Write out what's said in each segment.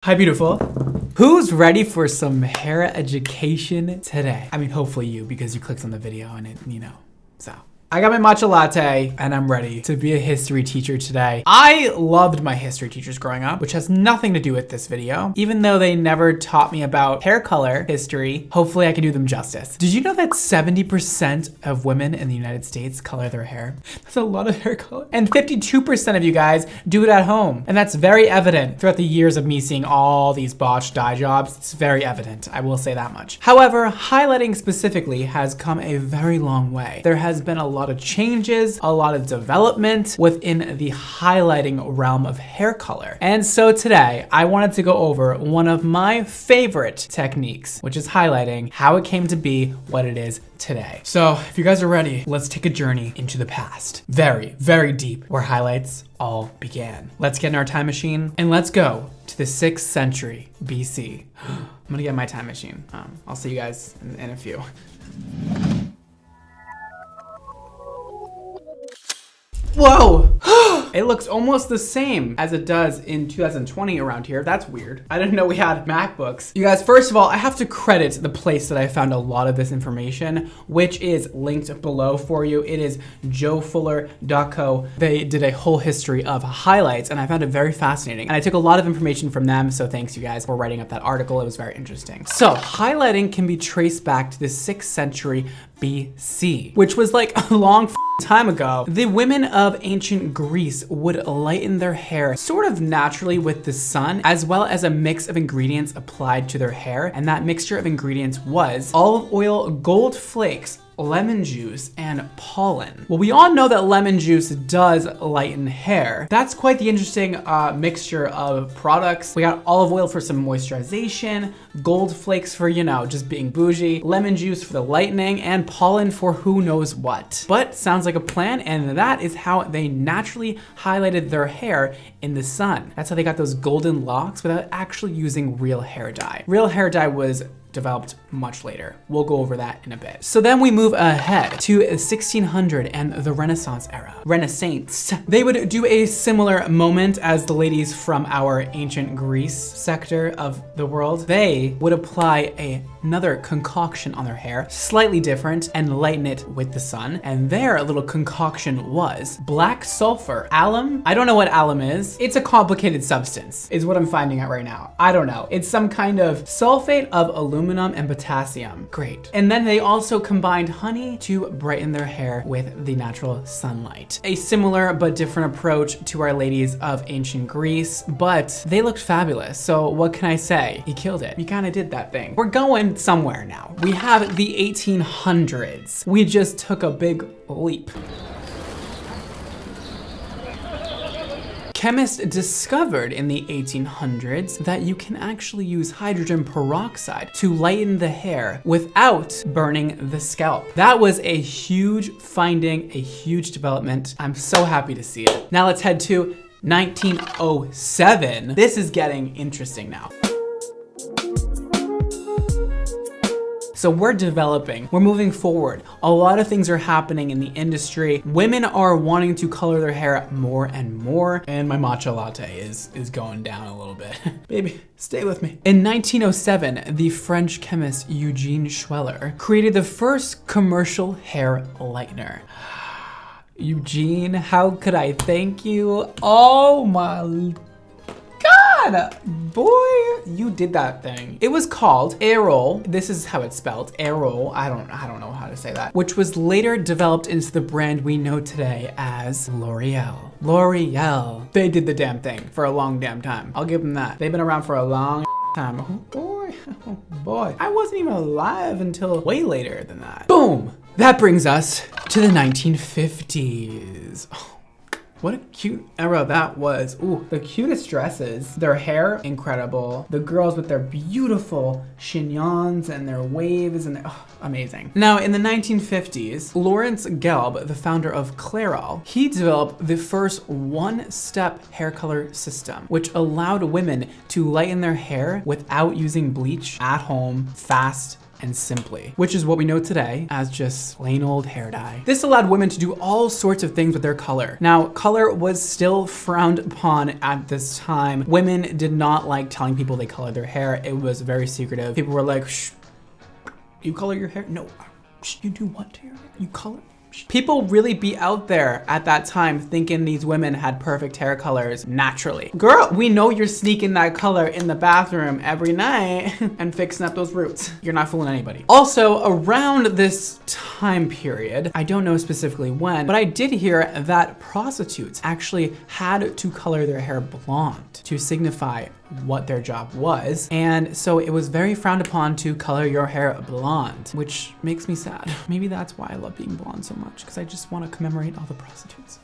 Hi, beautiful. Who's ready for some hair education today? I mean, hopefully you, because you clicked on the video and so. I got my matcha latte and I'm ready to be a history teacher today. I loved my history teachers growing up, which has nothing to do with this video. Even though they never taught me about hair color history, hopefully I can do them justice. Did you know that 70% of women in the United States color their hair? That's a lot of hair color. And 52% of you guys do it at home. And that's very evident throughout the years of me seeing all these botched dye jobs. It's very evident, I will say that much. However, highlighting specifically has come a very long way. There has been a lot of changes, a lot of development within the highlighting realm of hair color. And so today I wanted to go over one of my favorite techniques, which is highlighting, how it came to be what it is today. So if you guys are ready, let's take a journey into the past. Very, very deep, where highlights all began. Let's get in our time machine and let's go to the 6th century BC. I'm gonna get my time machine. I'll see you guys in a few. Whoa! It looks almost the same as it does in 2020 around here. That's weird. I didn't know we had MacBooks. You guys, first of all, I have to credit the place that I found a lot of this information, which is linked below for you. It is joefuller.co. They did a whole history of highlights and I found it very fascinating. And I took a lot of information from them, so thanks you guys for writing up that article. It was very interesting. So highlighting can be traced back to the 6th century BC, which was like a long time ago. The women of ancient Greece would lighten their hair sort of naturally with the sun, as well as a mix of ingredients applied to their hair. And that mixture of ingredients was olive oil, gold flakes, lemon juice, and pollen. Well, we all know that lemon juice does lighten hair. That's quite the interesting mixture of products. We got olive oil for some moisturization, gold flakes for, just being bougie, lemon juice for the lightening, and pollen for who knows what. But sounds like a plan, and that is how they naturally highlighted their hair in the sun. That's how they got those golden locks without actually using real hair dye. Real hair dye was developed much later. We'll go over that in a bit. So then we move ahead to 1600 and the Renaissance era. Renaissance. They would do a similar moment as the ladies from our ancient Greece sector of the world. They would apply another concoction on their hair, slightly different, and lighten it with the sun. And their little concoction was black sulfur, alum. I don't know what alum is. It's a complicated substance, is what I'm finding out right now. I don't know. It's some kind of sulfate of aluminum and potassium. Great. And then they also combined honey to brighten their hair with the natural sunlight. A similar but different approach to our ladies of ancient Greece, but they looked fabulous. So what can I say? You killed it. You kind of did that thing. We're going somewhere now. We have the 1800s. We just took a big leap. Chemists discovered in the 1800s that you can actually use hydrogen peroxide to lighten the hair without burning the scalp. That was a huge finding, a huge development. I'm so happy to see it. Now let's head to 1907. This is getting interesting now. So we're developing, we're moving forward. A lot of things are happening in the industry. Women are wanting to color their hair more and more. And my matcha latte is going down a little bit. Baby, stay with me. In 1907, the French chemist Eugene Schweller created the first commercial hair lightener. Eugene, how could I thank you? Oh my God, boy, you did that thing. It was called Aerol. This is how it's spelled, Aerol. I don't know how to say that. Which was later developed into the brand we know today as L'Oreal. L'Oreal. They did the damn thing for a long damn time. I'll give them that. They've been around for a long time. Oh boy. I wasn't even alive until way later than that. Boom. That brings us to the 1950s. What a cute era that was. Ooh, the cutest dresses. Their hair, incredible. The girls with their beautiful chignons and their waves and amazing. Now, in the 1950s, Lawrence Gelb, the founder of Clairol, he developed the first one-step hair color system, which allowed women to lighten their hair without using bleach at home, fast, and simply, which is what we know today as just plain old hair dye. This allowed women to do all sorts of things with their color. Now, color was still frowned upon at this time. Women did not like telling people they colored their hair. It was very secretive. People were like, shh, you color your hair? No, shh, you do what to your hair? You color? People really be out there at that time thinking these women had perfect hair colors naturally. Girl, we know you're sneaking that color in the bathroom every night and fixing up those roots. You're not fooling anybody. Also, around this time period, I don't know specifically when, but I did hear that prostitutes actually had to color their hair blonde to signify what their job was. And so it was very frowned upon to color your hair blonde, which makes me sad. Maybe that's why I love being blonde so much, because I just want to commemorate all the prostitutes.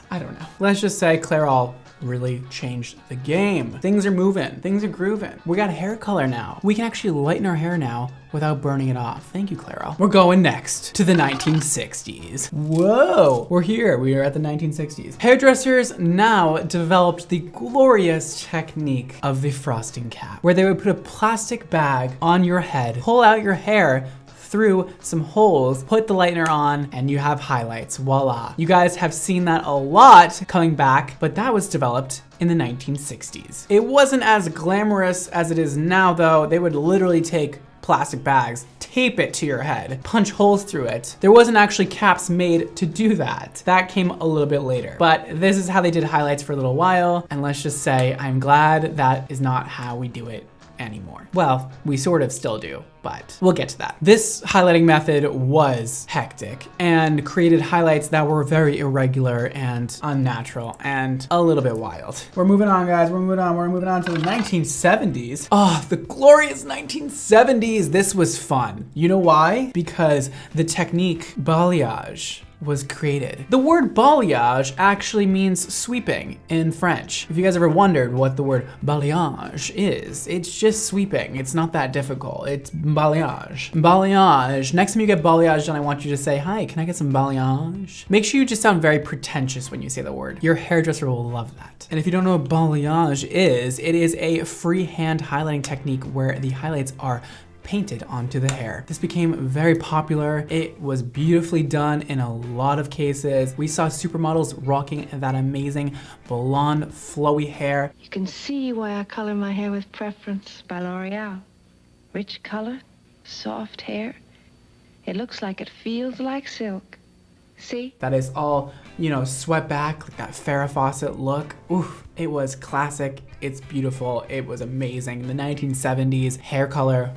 I don't know. Let's just say Clairol really changed the game. Things are moving, things are grooving. We got hair color now. We can actually lighten our hair now without burning it off. Thank you, Clairol. We're going next to the 1960s. Whoa, we're here. We are at the 1960s. Hairdressers now developed the glorious technique of the frosting cap, where they would put a plastic bag on your head, pull out your hair through some holes, put the lightener on, and you have highlights, voila. You guys have seen that a lot coming back, but that was developed in the 1960s. It wasn't as glamorous as it is now though. They would literally take plastic bags, tape it to your head, punch holes through it. There wasn't actually caps made to do that. That came a little bit later. But this is how they did highlights for a little while, and let's just say I'm glad that is not how we do it anymore. Well, we sort of still do, but we'll get to that. This highlighting method was hectic and created highlights that were very irregular and unnatural and a little bit wild. We're moving on, guys. We're moving on. We're moving on to the 1970s. Oh, the glorious 1970s. This was fun. You know why? Because the technique balayage was created. The word balayage actually means sweeping in French. If you guys ever wondered what the word balayage is, it's just sweeping. It's not that difficult. It's balayage. Balayage. Next time you get balayage done, I want you to say, hi, can I get some balayage? Make sure you just sound very pretentious when you say the word. Your hairdresser will love that. And if you don't know what balayage is, it is a freehand highlighting technique where the highlights are painted onto the hair. This became very popular. It was beautifully done in a lot of cases. We saw supermodels rocking that amazing blonde, flowy hair. You can see why I color my hair with preference by L'Oreal. Rich color, soft hair. It looks like it feels like silk. See? That is all, you know, swept back, like that Farrah Fawcett look. Oof, it was classic. It's beautiful. It was amazing. The 1970s hair color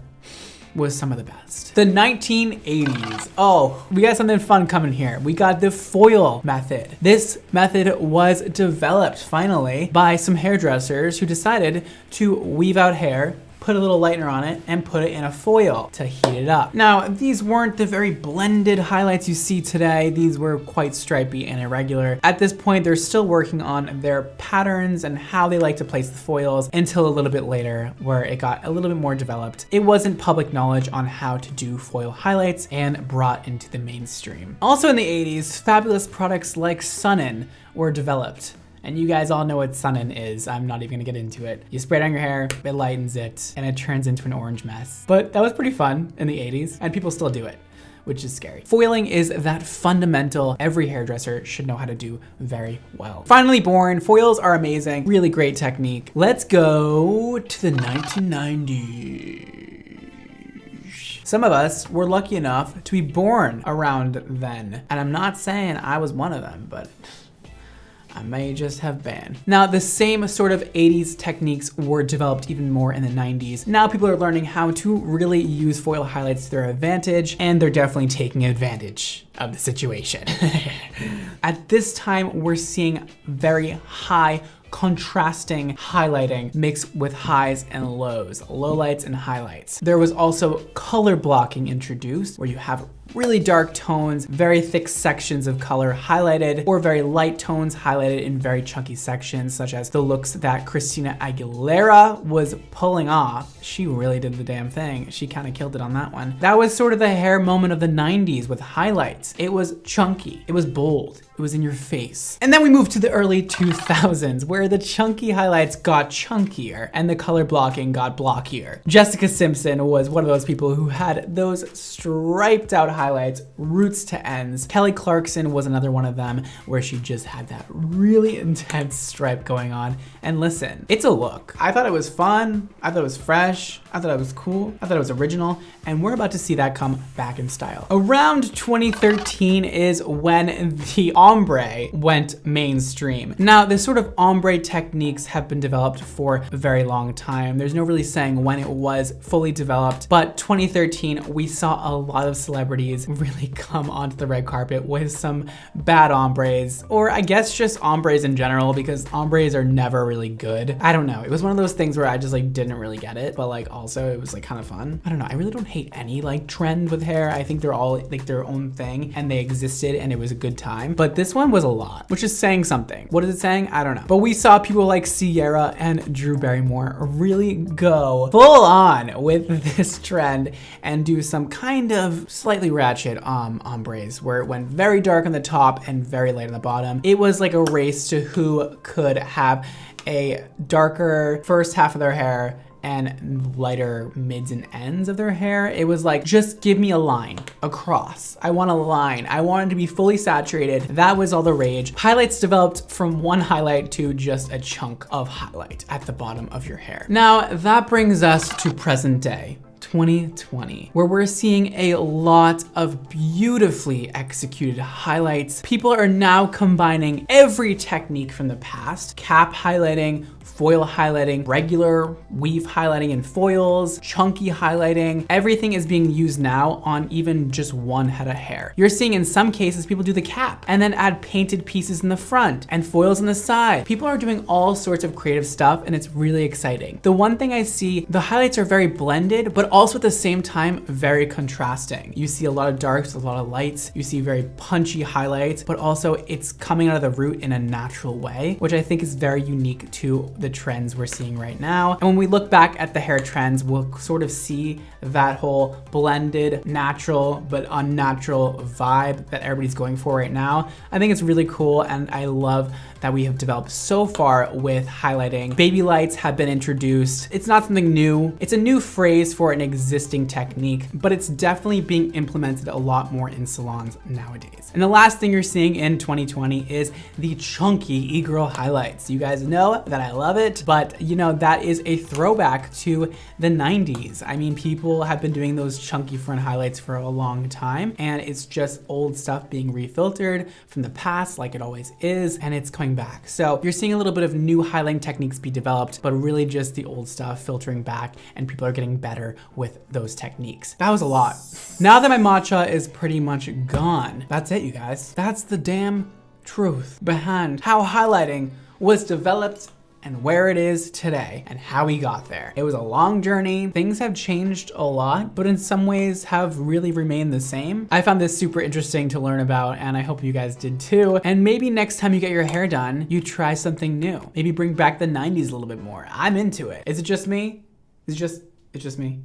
was some of the best. The 1980s. Oh, we got something fun coming here. We got the foil method. This method was developed finally by some hairdressers who decided to weave out hair, put a little lightener on it, and put it in a foil to heat it up. Now, these weren't the very blended highlights you see today. These were quite stripy and irregular. At this point, they're still working on their patterns and how they like to place the foils until a little bit later, where it got a little bit more developed. It wasn't public knowledge on how to do foil highlights and brought into the mainstream. Also in the 80s, fabulous products like Sun-In were developed. And you guys all know what Sun-In is. I'm not even gonna get into it. You spray it on your hair, it lightens it, and it turns into an orange mess. But that was pretty fun in the 80s, and people still do it, which is scary. Foiling is that fundamental every hairdresser should know how to do very well. Finally born, foils are amazing, really great technique. Let's go to the 1990s. Some of us were lucky enough to be born around then. And I'm not saying I was one of them, but I may just have been. Now, the same sort of 80s techniques were developed even more in the 90s. Now people are learning how to really use foil highlights to their advantage, and they're definitely taking advantage of the situation. At this time, we're seeing very high contrasting highlighting mixed with highs and lows, lowlights and highlights. There was also color blocking introduced, where you have really dark tones, very thick sections of color highlighted, or very light tones highlighted in very chunky sections, such as the looks that Christina Aguilera was pulling off. She really did the damn thing. She kind of killed it on that one. That was sort of the hair moment of the 90s with highlights. It was chunky, it was bold, it was in your face. And then we moved to the early 2000s, where the chunky highlights got chunkier and the color blocking got blockier. Jessica Simpson was one of those people who had those striped out highlights, roots to ends. Kelly Clarkson was another one of them, where she just had that really intense stripe going on. And listen, it's a look. I thought it was fun, I thought it was fresh, I thought it was cool, I thought it was original, and we're about to see that come back in style. Around 2013 is when the ombre went mainstream. Now, this sort of ombre techniques have been developed for a very long time. There's no really saying when it was fully developed, but 2013, we saw a lot of celebrities really come onto the red carpet with some bad ombres, or I guess just ombres in general, because ombres are never really good. I don't know. It was one of those things where I just like didn't really get it, but like also it was like kind of fun. I don't know. I really don't hate any like trend with hair. I think they're all like their own thing and they existed and it was a good time. But this one was a lot, which is saying something. What is it saying? I don't know. But we saw people like Ciara and Drew Barrymore really go full on with this trend and do some kind of slightly ratchet ombres where it went very dark on the top and very light on the bottom. It was like a race to who could have a darker first half of their hair and lighter mids and ends of their hair. It was like, just give me a line across. I want a line. I want it to be fully saturated. That was all the rage. Highlights developed from one highlight to just a chunk of highlight at the bottom of your hair. Now, that brings us to present day. 2020, where we're seeing a lot of beautifully executed highlights. People are now combining every technique from the past: cap highlighting, foil highlighting, regular weave highlighting in foils, chunky highlighting. Everything is being used now on even just one head of hair. You're seeing in some cases people do the cap and then add painted pieces in the front and foils on the side. People are doing all sorts of creative stuff and it's really exciting. The one thing I see, the highlights are very blended, but also at the same time, very contrasting. You see a lot of darks, a lot of lights. You see very punchy highlights, but also it's coming out of the root in a natural way, which I think is very unique to the trends we're seeing right now. And when we look back at the hair trends, we'll sort of see that whole blended, natural, but unnatural vibe that everybody's going for right now. I think it's really cool, and I love that we have developed so far with highlighting. Baby lights have been introduced. It's not something new. It's a new phrase for an existing technique, but it's definitely being implemented a lot more in salons nowadays. And the last thing you're seeing in 2020 is the chunky e-girl highlights. You guys know that I love it, but you know, that is a throwback to the 90s. I mean, people have been doing those chunky front highlights for a long time, and it's just old stuff being refiltered from the past like it always is, and it's coming back. So you're seeing a little bit of new highlighting techniques be developed, but really just the old stuff filtering back, and people are getting better with those techniques. That was a lot. Now that my matcha is pretty much gone, that's it, you guys. That's the damn truth behind how highlighting was developed and where it is today and how we got there. It was a long journey. Things have changed a lot, but in some ways have really remained the same. I found this super interesting to learn about, and I hope you guys did too. And maybe next time you get your hair done, you try something new. Maybe bring back the 90s a little bit more. I'm into it. Is it just me? It's just me.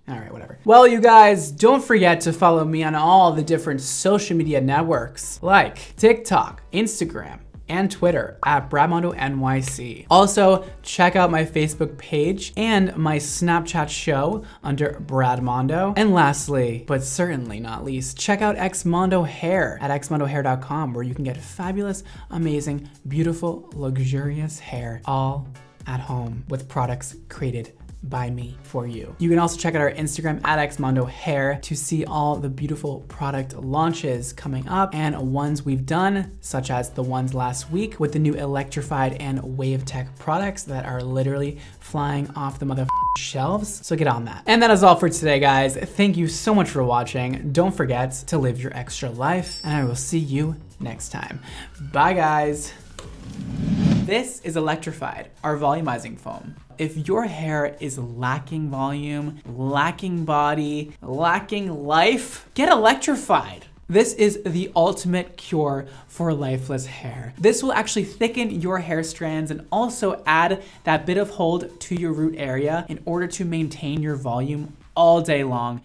All right, whatever. Well, you guys, don't forget to follow me on all the different social media networks like TikTok, Instagram, and Twitter at BradmondoNYC. Also, check out my Facebook page and my Snapchat show under Brad Mondo. And lastly, but certainly not least, check out Xmondo Hair at xmondohair.com, where you can get fabulous, amazing, beautiful, luxurious hair all at home with products created by me for you. You can also check out our Instagram at xmondohair to see all the beautiful product launches coming up and ones we've done, such as the ones last week with the new electrified and WaveTech products that are literally flying off the mother shelves. So get on that. And that is all for today, guys. Thank you so much for watching. Don't forget to live your extra life, and I will see you next time. Bye, guys. This is Electrified, our volumizing foam. if your hair is lacking volume, lacking body, lacking life, get electrified. This is the ultimate cure for lifeless hair. This will actually thicken your hair strands and also add that bit of hold to your root area in order to maintain your volume all day long.